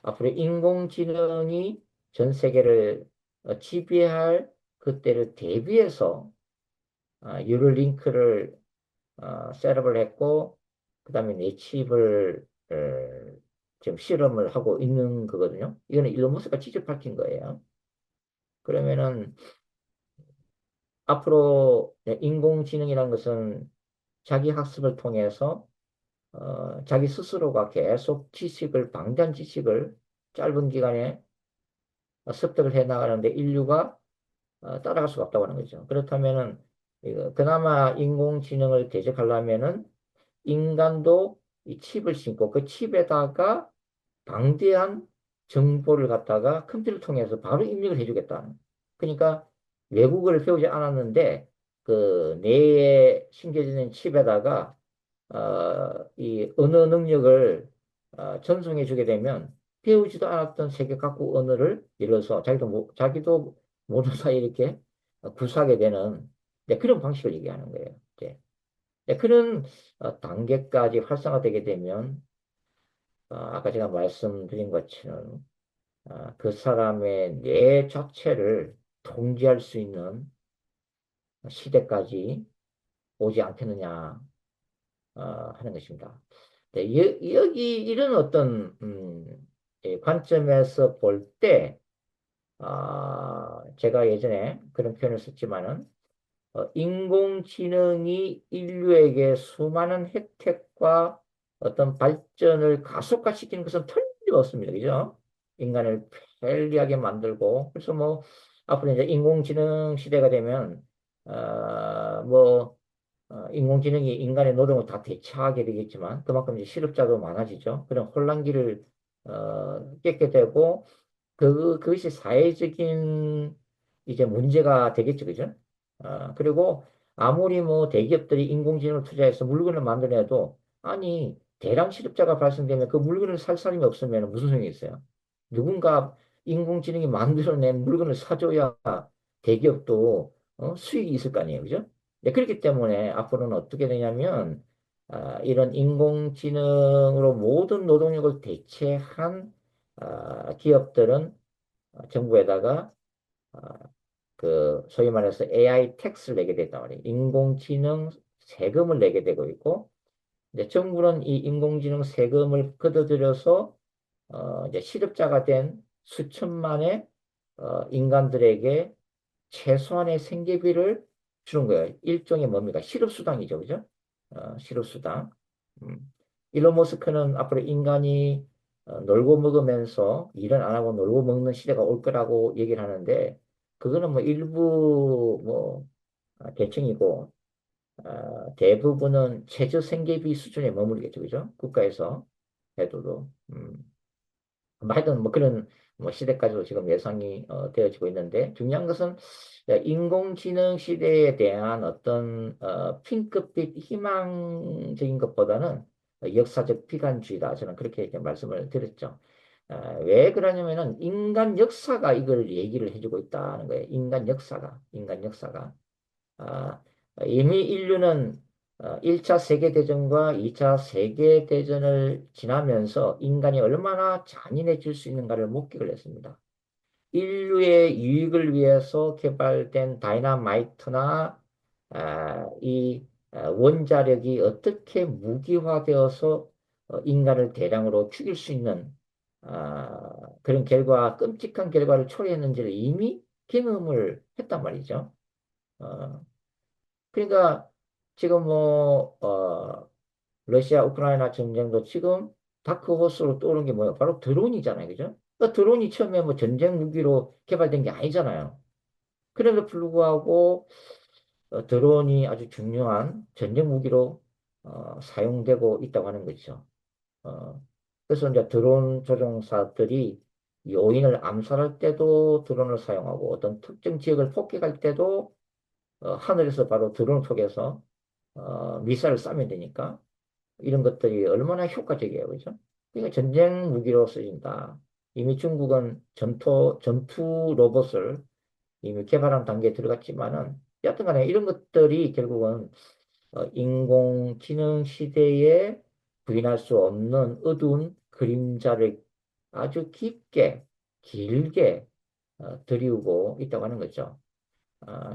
앞으로 인공지능이 전 세계를 지배할 그때를 대비해서 뉴럴링크를 셋업을 했고 그다음에 뇌칩을 지금 실험을 하고 있는 거거든요. 이거는 일론 머스크가 직접 밝힌 거예요. 그러면은 앞으로 인공지능이라는 것은 자기 학습을 통해서 자기 스스로가 계속 지식을 방대한 지식을 짧은 기간에 습득을 해 나가는데 인류가 따라갈 수가 없다고 하는 거죠. 그렇다면은 이거 그나마 인공지능을 대적하려면은 인간도 이 칩을 심고 그 칩에다가 방대한 정보를 갖다가 컴퓨터를 통해서 바로 입력을 해주겠다. 그러니까 외국어를 배우지 않았는데 그 뇌에 심겨지는 칩에다가 이 언어 능력을 전송해 주게 되면 배우지도 않았던 세계 각국 언어를 예를 들어서 자기도 모르는 사이에 이렇게 구사하게 되는 그런 방식을 얘기하는 거예요. 이제. 그런 단계까지 활성화되게 되면 아까 제가 말씀드린 것처럼 그 사람의 뇌 자체를 통제할 수 있는 시대까지 오지 않겠느냐 하는 것입니다. 네, 여기 이런 어떤 관점에서 볼 때 제가 예전에 그런 표현을 썼지만은 인공지능이 인류에게 수많은 혜택과 어떤 발전을 가속화시키는 것은 틀림없습니다. 그죠? 인간을 편리하게 만들고, 그래서 뭐, 앞으로 이제 인공지능 시대가 되면, 뭐, 인공지능이 인간의 노동을 다 대체하게 되겠지만, 그만큼 이제 실업자도 많아지죠. 그런 혼란기를, 깼게 되고, 그것이 사회적인 이제 문제가 되겠죠, 그죠? 그리고 아무리 뭐 대기업들이 인공지능을 투자해서 물건을 만들어내도 아니, 대량 실업자가 발생되면 그 물건을 살 사람이 없으면 무슨 소용이 있어요? 누군가 인공지능이 만들어낸 물건을 사줘야 대기업도 수익이 있을 거 아니에요, 그죠? 네, 그렇기 때문에 앞으로는 어떻게 되냐면 이런 인공지능으로 모든 노동력을 대체한 기업들은 정부에다가 아, 그 소위 말해서 AI 텍스를 내게 됐단 말이에요. 인공지능 세금을 내게 되고 있고, 이제 정부는 이 인공지능 세금을 걷어들여서 이제 실업자가 된 수천만의 인간들에게 최소한의 생계비를 주는 거예요. 일종의 뭡니까? 실업수당이죠, 그죠? 실업수당. 음. 일론 머스크는 앞으로 인간이 놀고 먹으면서 일은 안 하고 놀고 먹는 시대가 올 거라고 얘기를 하는데, 그거는 뭐 일부 뭐 계층이고, 대부분은 최저 생계비 수준에 머무르겠죠, 그죠? 국가에서 해도. 뭐 하여튼 뭐 그런 뭐 시대까지도 지금 예상이 되어지고 있는데 중요한 것은 인공지능 시대에 대한 어떤 핑크빛 희망적인 것보다는 역사적 비관주의다. 저는 그렇게 이제 말씀을 드렸죠. 왜 그러냐면은 인간 역사가 이걸 얘기를 해주고 있다는 거예요. 인간 역사가. 아, 이미 인류는 1차 세계대전과 2차 세계대전을 지나면서 인간이 얼마나 잔인해질 수 있는가를 목격을 했습니다. 인류의 유익을 위해서 개발된 다이나마이트나 이 원자력이 어떻게 무기화되어서 인간을 대량으로 죽일 수 있는 그런 결과, 끔찍한 결과를 초래했는지를 이미 경험을 했단 말이죠. 어, 그러니까 지금 뭐, 러시아 우크라이나 전쟁도 지금 다크호스로 떠오른 게 뭐예요? 바로 드론이잖아요. 그죠? 그 드론이 처음에 뭐 전쟁 무기로 개발된 게 아니잖아요. 그럼에도 불구하고 드론이 아주 중요한 전쟁 무기로 사용되고 있다고 하는 거죠. 어, 그래서 이제 드론 조종사들이 요인을 암살할 때도 드론을 사용하고 어떤 특정 지역을 폭격할 때도 하늘에서 바로 드론을 통해서 미사일을 쏘면 되니까 이런 것들이 얼마나 효과적이에요. 그죠? 그러니까 전쟁 무기로 쓰인다. 이미 중국은 전투 로봇을 이미 개발한 단계에 들어갔지만은 여튼 간에 이런 것들이 결국은 인공지능 시대에 부인할 수 없는 어두운 그림자를 아주 깊게, 길게 드리우고 있다고 하는 거죠.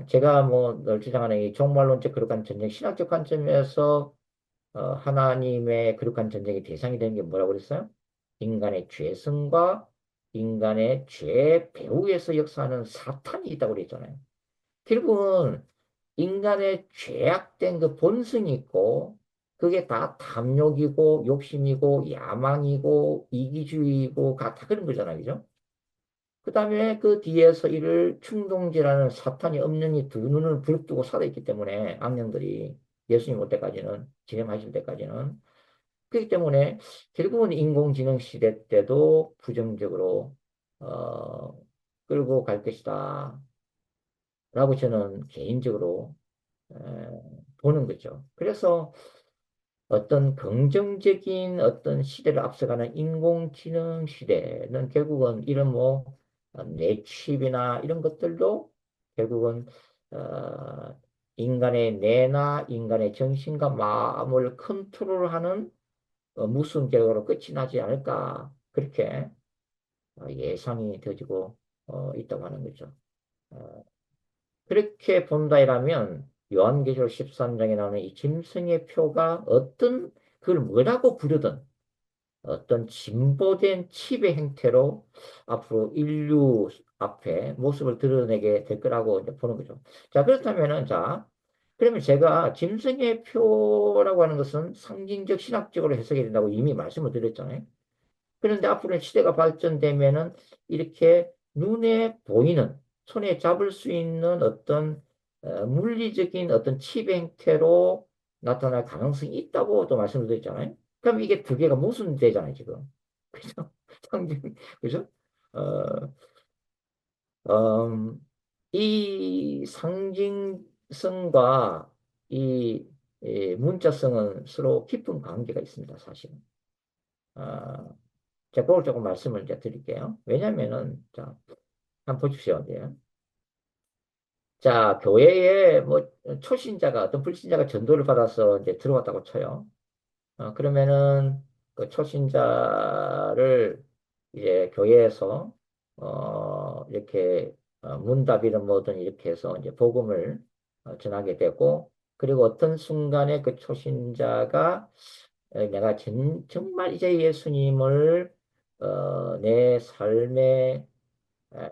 제가 뭐 늘 주장하는 이 종말론적 거룩한 전쟁, 신학적 관점에서 하나님의 거룩한 전쟁의 대상이 되는 게 뭐라고 그랬어요? 인간의 죄성과 인간의 죄 배후에서 역사하는 사탄이 있다고 그랬잖아요. 결국은 인간의 죄악된 그 본성이 있고, 그게 다 탐욕이고, 욕심이고, 야망이고, 이기주의고, 다 그런 거잖아요. 그죠? 그 다음에 그 뒤에서 이를 충동질하는 사탄이 엄연히 두 눈을 부릅뜨고 살아있기 때문에, 악령들이 예수님 올 때까지는, 진행하실 때까지는. 그렇기 때문에, 결국은 인공지능 시대 때도 부정적으로, 어, 끌고 갈 것이다. 라고 저는 개인적으로 에, 보는 거죠. 그래서 어떤 긍정적인 어떤 시대를 앞서가는 인공지능 시대는 결국은 이런 뭐 뇌칩이나 이런 것들도 결국은 인간의 뇌나 인간의 정신과 마음을 컨트롤하는 무슨 결과로 끝이 나지 않을까 그렇게 예상이 되어지고 있다고 하는 거죠. 어, 그렇게 본다이라면 요한계시록 13장에 나오는 이 짐승의 표가 그걸 뭐라고 부르든 어떤 진보된 칩의 형태로 앞으로 인류 앞에 모습을 드러내게 될 거라고 이제 보는 거죠. 자, 그렇다면은, 자, 그러면 제가 짐승의 표라고 하는 것은 상징적 신학적으로 해석이 된다고 이미 말씀을 드렸잖아요. 그런데 앞으로 시대가 발전되면은 이렇게 눈에 보이는, 손에 잡을 수 있는 어떤 물리적인 어떤 칩 형태로 나타날 가능성이 있다고 또 말씀을 드렸잖아요. 그럼 이게 두 개가 모순되잖아요, 지금. 그죠? 상징, 그죠? 어, 이 상징성과 이, 이 문자성은 서로 깊은 관계가 있습니다, 사실은. 아, 제가 그걸 조금 말씀을 이제 드릴게요. 왜냐면은, 자, 한번 보십시오. 이제. 자, 교회에 뭐, 초신자가, 어떤 불신자가 전도를 받아서 이제 들어왔다고 쳐요. 그러면은, 그 초신자를 이제 교회에서, 이렇게, 문답이든 뭐든 이렇게 해서 이제 복음을 전하게 되고, 그리고 어떤 순간에 그 초신자가 내가 정말 이제 예수님을 내 삶의 에,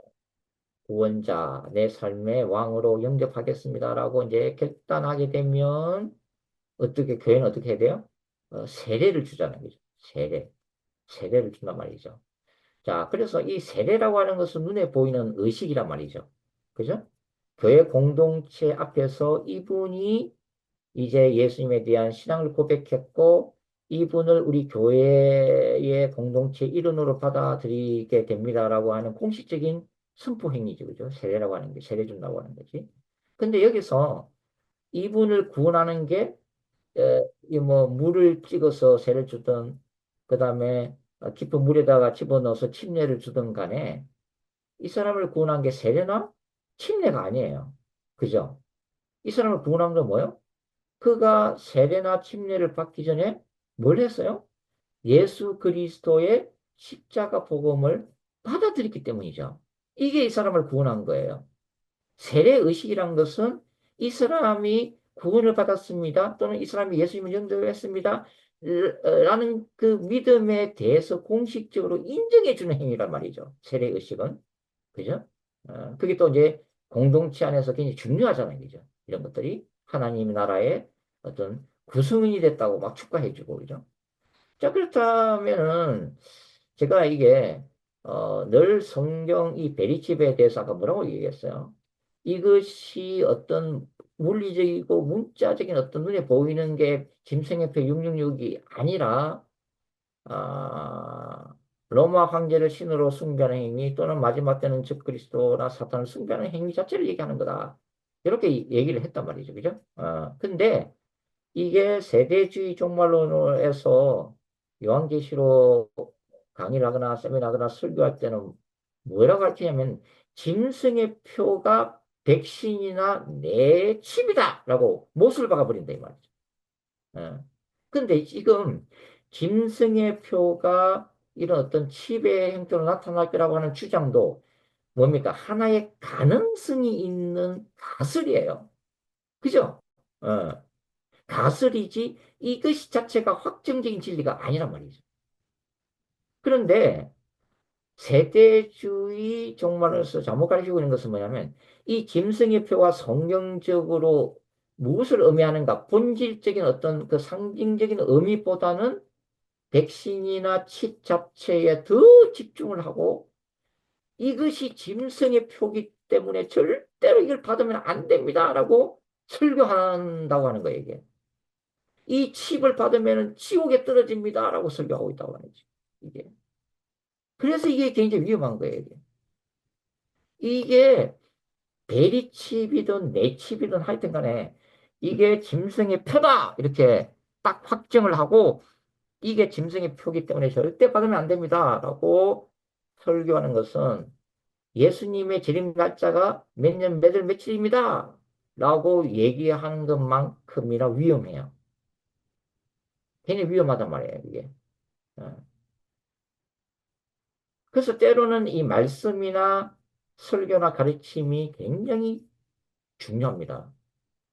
구원자, 내 삶의 왕으로 영접하겠습니다라고 이제 결단하게 되면 어떻게 교회는 어떻게 해야 돼요? 세례를 주잖아요. 그죠? 세례를 준단 말이죠. 자, 그래서 이 세례라고 하는 것은 눈에 보이는 의식이란 말이죠. 그죠? 교회 공동체 앞에서 이분이 이제 예수님에 대한 신앙을 고백했고, 이분을 우리 교회의 공동체 일원으로 받아들이게 됩니다라고 하는 공식적인 선포 행위죠. 그죠? 세례라고 하는 게, 세례 준다고 하는 거지. 근데 여기서 이분을 구원하는 게, 이뭐 물을 찍어서 세례를 주든, 그 다음에 깊은 물에다가 집어넣어서 침례를 주든 간에, 이 사람을 구원한 게 세례나 침례가 아니에요. 그죠? 이 사람을 구원한 건 뭐예요? 그가 세례나 침례를 받기 전에 뭘 했어요? 예수 그리스도의 십자가 복음을 받아들였기 때문이죠. 이게 이 사람을 구원한 거예요. 세례 의식이란 것은 이 사람이 구원을 받았습니다. 또는 이 사람이 예수님을 영접했습니다. 라는 그 믿음에 대해서 공식적으로 인정해 주는 행위란 말이죠. 세례의식은. 그죠? 그게 또 이제 공동체 안에서 굉장히 중요하잖아요. 그죠? 이런 것들이 하나님 나라의 어떤 구성원이 됐다고 막 축하해 주고, 그죠? 자, 그렇다면은 제가 이게 늘 성경 이 베리집에 대해서 아까 뭐라고 얘기했어요? 이것이 어떤 물리적이고 문자적인 어떤 눈에 보이는 게 짐승의표 666이 아니라 아, 로마 황제를 신으로 숭배하는 행위 또는 마지막 때는 즉 그리스도나 사탄을 숭배하는 행위 자체를 얘기하는 거다. 이렇게 얘기를 했단 말이죠. 그죠? 근데 이게 세대주의 종말론에서 요한계시록 강의를 하거나 세미나하거나 설교할 때는 뭐라고 가르치냐면 짐승의 표가 백신이나 내 칩이다라고 못을 박아버린다 이 말이죠. 예. 근데 지금 짐승의 표가 이런 어떤 칩의 형태로 나타날 거라고 하는 주장도 뭡니까? 하나의 가능성이 있는 가설이에요. 그죠? 어. 가설이지 이것이 자체가 확정적인 진리가 아니란 말이죠. 그런데 세대주의 종말로서 잘못 가르치고 있는 것은 뭐냐면 이 짐승의 표가 성경적으로 무엇을 의미하는가 본질적인 어떤 그 상징적인 의미보다는 백신이나 칩 자체에 더 집중을 하고 이것이 짐승의 표기 때문에 절대로 이걸 받으면 안 됩니다라고 설교한다고 하는 거예요, 이게. 이 칩을 받으면 지옥에 떨어집니다라고 설교하고 있다고 하는 거지. 이게. 그래서 이게 굉장히 위험한 거예요, 이게. 이게 대리 칩이든 내 칩이든 하여튼 간에 이게 짐승의 표다! 이렇게 딱 확정을 하고 이게 짐승의 표기 때문에 절대 받으면 안 됩니다라고 설교하는 것은 예수님의 재림 날짜가 몇 년, 몇 월, 며칠입니다. 라고 얘기하는 것만큼이나 위험해요. 굉장히 위험하단 말이에요, 이게. 어. 그래서 때로는 이 말씀이나 설교나 가르침이 굉장히 중요합니다.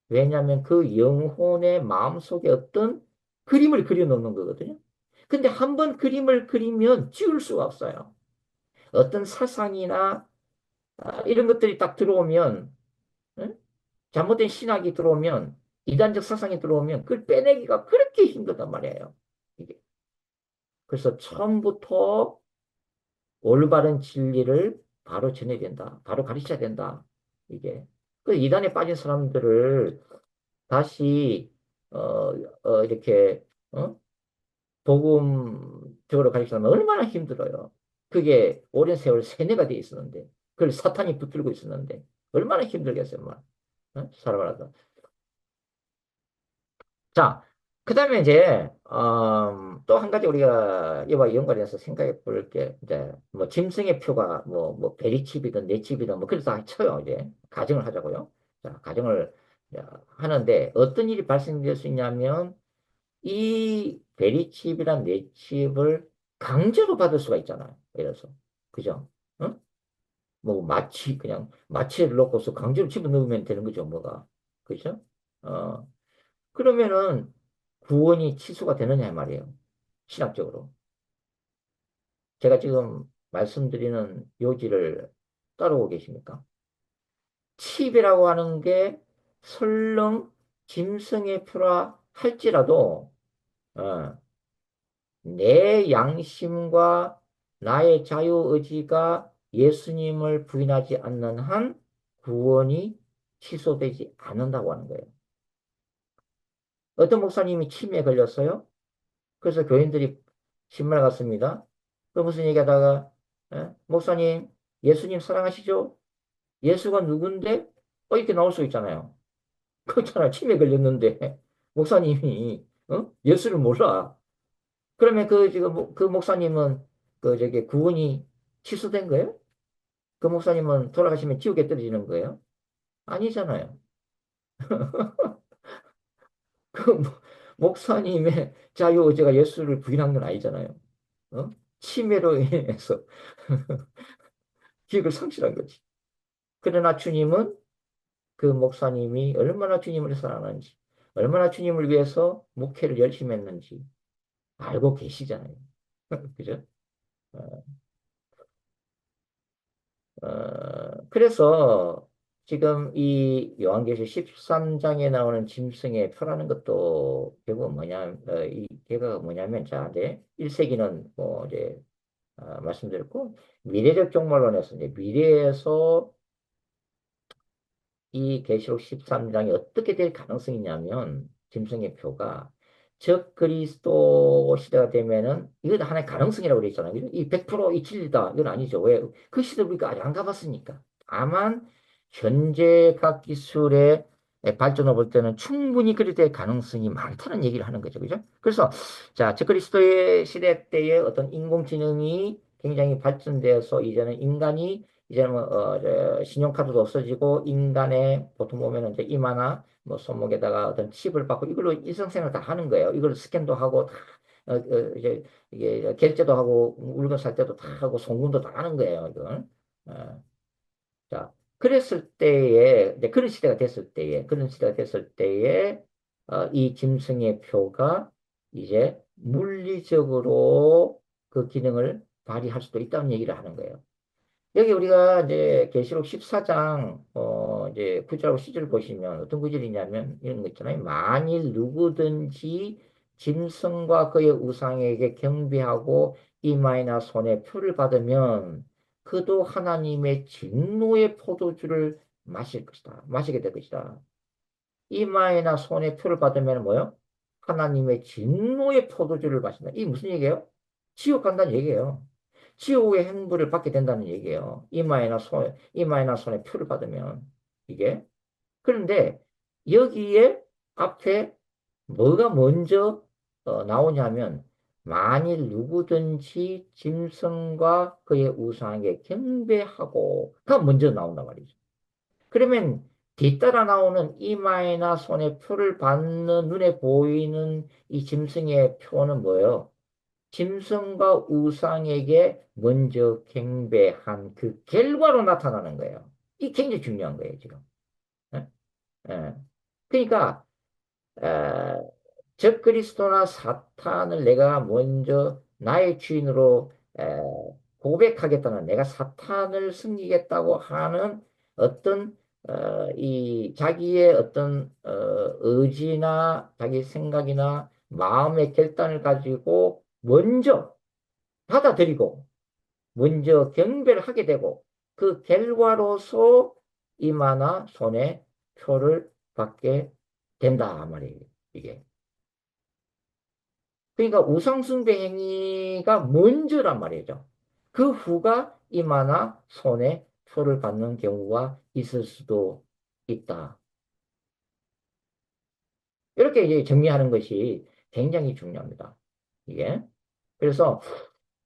왜냐하면 그 영혼의 마음속에 어떤 그림을 그려놓는 거거든요. 근데 한 번 그림을 그리면 지울 수가 없어요. 어떤 사상이나 이런 것들이 딱 들어오면 응? 잘못된 신학이 들어오면 이단적 사상이 들어오면 그걸 빼내기가 그렇게 힘들단 말이에요. 이게. 그래서 처음부터 올바른 진리를 바로 전해야 된다. 바로 가르쳐야 된다. 이게. 그 이단에 빠진 사람들을 다시, 이렇게, 복음적으로 가르치려면 얼마나 힘들어요. 그게 오랜 세월 세뇌가 돼 있었는데, 그걸 사탄이 붙들고 있었는데, 얼마나 힘들겠어요, 막. 살아가다. 자, 그 다음에 이제, 또 한 가지 우리가 이와 연관해서 생각해 볼 게, 이제, 뭐, 짐승의 표가, 베리칩이든 내칩이든, 뭐, 그래서 쳐요, 이제. 가정을 하자고요. 자, 가정을 하는데, 어떤 일이 발생될 수 있냐면, 이 베리칩이란 내칩을 강제로 받을 수가 있잖아요. 예를 들어서. 그죠? 응? 뭐, 그냥, 마취를 넣고서 강제로 집어넣으면 되는 거죠, 뭐가. 그죠? 어, 그러면은 구원이 취소가 되느냐 말이에요. 신학적으로. 제가 지금 말씀드리는 요지를 따르고 계십니까? 칩이라고 하는 게 설령 짐승의 표라 할지라도 어, 내 양심과 나의 자유의지가 예수님을 부인하지 않는 한 구원이 취소되지 않는다고 하는 거예요. 어떤 목사님이 침에 걸렸어요. 그래서 교인들이 신발 갔습니다. 그 무슨 얘기하다가 목사님 예수님 사랑하시죠? 예수가 누군데? 이렇게 나올 수 있잖아요. 그렇잖아요. 치매 걸렸는데 목사님이 예수를 몰라. 그러면 그 지금 그 목사님은 그 저기 구원이 취소된 거예요? 그 목사님은 돌아가시면 지옥에 떨어지는 거예요? 아니잖아요. 그 목사님의 자유의지가 예수를 부인한 건 아니잖아요. 어? 치매로 인해서 기억을 상실한 거지. 그러나 주님은 그 목사님이 얼마나 주님을 사랑하는지, 얼마나 주님을 위해서 목회를 열심히 했는지, 알고 계시잖아요. 그죠? 어, 그래서 지금 이 요한계시 13장에 나오는 짐승의 표라는 것도 결국 뭐냐, 이 개가 뭐냐면, 자, 이제 1세기는 뭐 이제 말씀드렸고, 미래적 종말론에서 이제 미래에서 이 계시록 13장이 어떻게 될 가능성이 있냐면, 짐승의 표가 적 그리스도 시대가 되면은 이건 하나의 가능성이라고 그랬잖아요. 이 100%이 진리다. 이건 아니죠. 왜? 그 시대 우리가 아직 안 가봤으니까. 다만 현재 각 기술의 발전을 볼 때는 충분히 그리 될 가능성이 많다는 얘기를 하는 거죠. 그죠? 그래서 자, 적 그리스도의 시대 때에 어떤 인공지능이 굉장히 발전되어서 이제는 인간이 이제는 뭐, 신용카드도 없어지고 인간의 보통 보면은 이제 이마나 뭐 손목에다가 어떤 칩을 받고 이걸로 일상생활 다 하는 거예요. 이걸 스캔도 하고 다 이제 이게 결제도 하고 물건 살 때도 다 하고 송금도 다 하는 거예요. 이걸. 어, 자, 그랬을 때에 이제 그런 시대가 됐을 때에 이 짐승의 표가 이제 물리적으로 그 기능을 발휘할 수도 있다는 얘기를 하는 거예요. 여기 우리가 이제 계시록 14장 이제 9절하고 10절 보시면 어떤 구절이냐면 이런 거 있잖아요. 만일 누구든지 짐승과 그의 우상에게 경배하고 이마이나 손에 표를 받으면 그도 하나님의 진노의 포도주를 마실 것이다. 마시게 될 것이다. 이마에나 손에 표를 받으면 뭐요? 하나님의 진노의 포도주를 마신다. 이게 무슨 얘기예요? 지옥 간다는 얘기예요. 지옥의 행부를 받게 된다는 얘기예요. 이마에나 손에 표를 받으면 이게. 그런데 여기에 앞에 뭐가 먼저 나오냐면 만일 누구든지 짐승과 그의 우상에게 경배하고가 먼저 나온단 말이죠. 그러면 뒤따라 나오는 이마에나 손에 표를 받는 눈에 보이는 이 짐승의 표는 뭐예요? 짐승과 우상에게 먼저 경배한 그 결과로 나타나는 거예요. 이 굉장히 중요한 거예요, 지금. 예? 예. 그러니까 적그리스도나 사탄을 내가 먼저 나의 주인으로 고백하겠다는 내가 사탄을 섬기겠다고 하는 어떤 이 자기의 어떤 의지나 자기 생각이나 마음의 결단을 가지고 먼저 받아들이고 먼저 경배를 하게 되고 그 결과로서 이마나 손에 표를 받게 된다 말이에요. 이게. 그러니까 우상숭배 행위가 먼저란 말이죠. 그 후가 이마나 손에 표를 받는 경우가 있을 수도 있다. 이렇게 이제 정리하는 것이 굉장히 중요합니다. 이게. 그래서,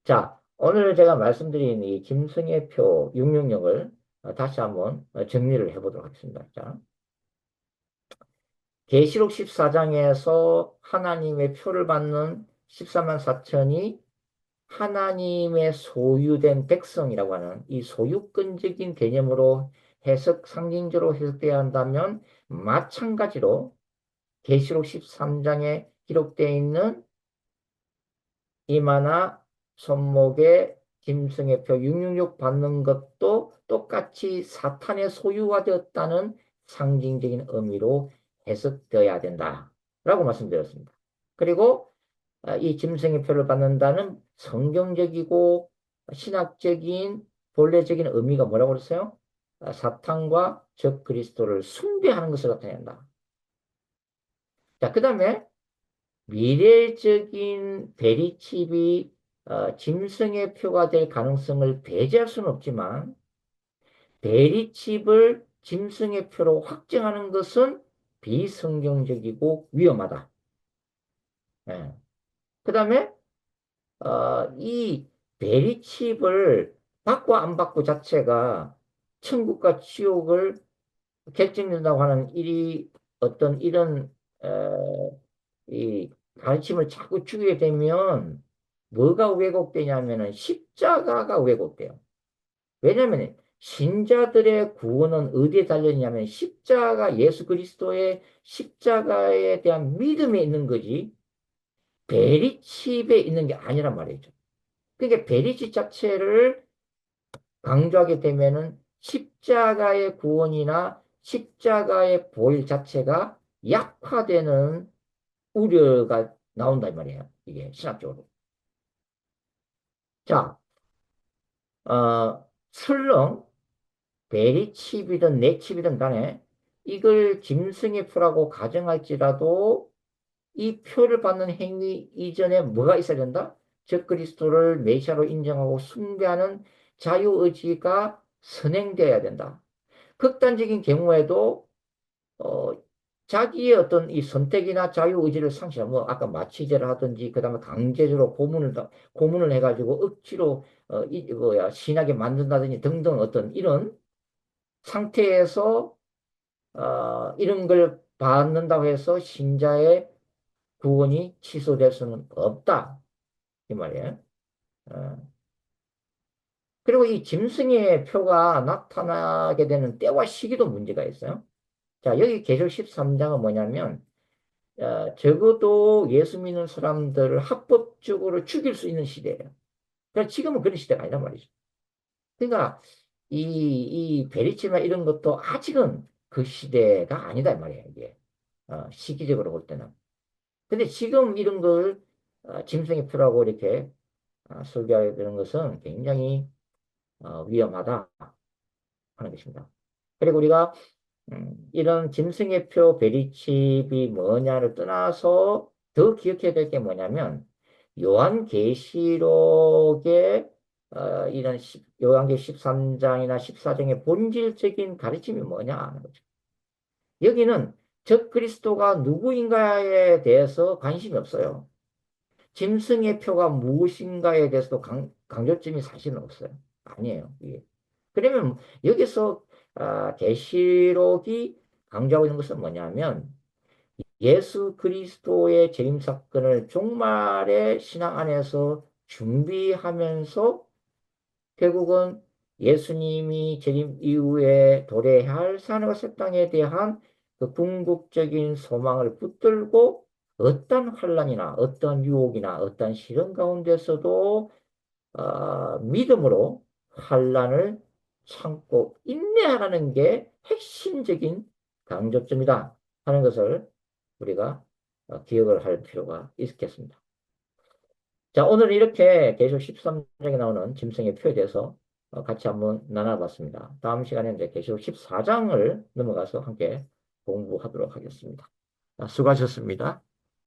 자, 오늘 제가 말씀드린 이 김승의 표 666을 다시 한번 정리를 해보도록 하겠습니다. 자, 계시록 14장에서 하나님의 표를 받는 14만 4천이 하나님의 소유된 백성이라고 하는 이 소유권적인 개념으로 상징적으로 해석돼야 한다면 마찬가지로 계시록 13장에 기록되어 있는 이마나 손목에 짐승의 표 666 받는 것도 똑같이 사탄의 소유가 되었다는 상징적인 의미로 해석되어야 된다라고 말씀드렸습니다. 그리고 이 짐승의 표를 받는다는 성경적이고 신학적인 본래적인 의미가 뭐라고 그랬어요? 사탄과 적 그리스도를 숭배하는 것을 나타낸다. 자, 그 다음에 미래적인 베리칩이 짐승의 표가 될 가능성을 배제할 수는 없지만 베리칩을 짐승의 표로 확정하는 것은 비성경적이고 위험하다. 예. 그 다음에 이 베리칩을 받고 안 받고 자체가 천국과 지옥을 결정된다고 하는 어떤 이런 이 가르침을 자꾸 주게 되면 뭐가 왜곡되냐면은 십자가가 왜곡돼요. 왜냐하면 신자들의 구원은 어디에 달렸냐면 십자가 예수 그리스도의 십자가에 대한 믿음에 있는 거지. 베리칩에 있는 게 아니란 말이죠. 그러니까 베리칩 자체를 강조하게 되면은 십자가의 구원이나 십자가의 보일 자체가 약화되는 우려가 나온단 말이에요. 이게 신학적으로. 자, 설령 베리칩이든 내칩이든 간에 이걸 짐승의 표라고 가정할지라도 이 표를 받는 행위 이전에 뭐가 있어야 된다? 즉 그리스도를 메시아로 인정하고 숭배하는 자유의지가 선행되어야 된다. 극단적인 경우에도 어, 자기의 어떤 이 선택이나 자유의지를 상실하면 뭐 아까 마취제를 하든지 그다음에 강제적으로 고문을 해가지고 억지로 뭐야 신하게 만든다든지 등등 어떤 이런 상태에서 이런 걸 받는다고 해서 신자의 구원이 취소될 수는 없다 이 말이에요. 어. 그리고 이 짐승의 표가 나타나게 되는 때와 시기도 문제가 있어요. 자, 여기 계시록 13장은 뭐냐면 적어도 예수 믿는 사람들을 합법적으로 죽일 수 있는 시대예요. 그러니까 지금은 그런 시대가 아니란 말이죠. 그러니까 이 베리치나 이런 것도 아직은 그 시대가 아니다 이 말이에요. 이게 시기적으로 볼 때는. 근데 지금 이런 걸 짐승의 표라고 이렇게 설교하게 되는 것은 굉장히 위험하다 하는 것입니다. 그리고 우리가 이런 짐승의 표 베리칩이 뭐냐를 떠나서 더 기억해야 될 게 뭐냐면 요한계시록의 이런 요한계 13장이나 14장의 본질적인 가르침이 뭐냐 하는 거죠. 여기는 적 그리스도가 누구인가에 대해서 관심이 없어요. 짐승의 표가 무엇인가에 대해서도 강조점이 사실은 없어요. 아니에요. 이게. 그러면 여기서 계시록이 강조하고 있는 것은 뭐냐면 예수 그리스도의 재림 사건을 종말의 신앙 안에서 준비하면서 결국은 예수님이 재림 이후에 도래해야 할 하늘과 새 땅에 대한 그 궁극적인 소망을 붙들고 어떤 환란이나 어떤 유혹이나 어떤 시련 가운데서도 믿음으로 환란을 참고 인내하라는 게 핵심적인 강조점이다 하는 것을 우리가 기억을 할 필요가 있겠습니다. 자, 오늘 이렇게 계속 13장에 나오는 짐승의 표에 대해서 같이 한번 나눠봤습니다. 다음 시간에 이제 계속 14장을 넘어가서 함께 공부하도록 하겠습니다. 수고하셨습니다.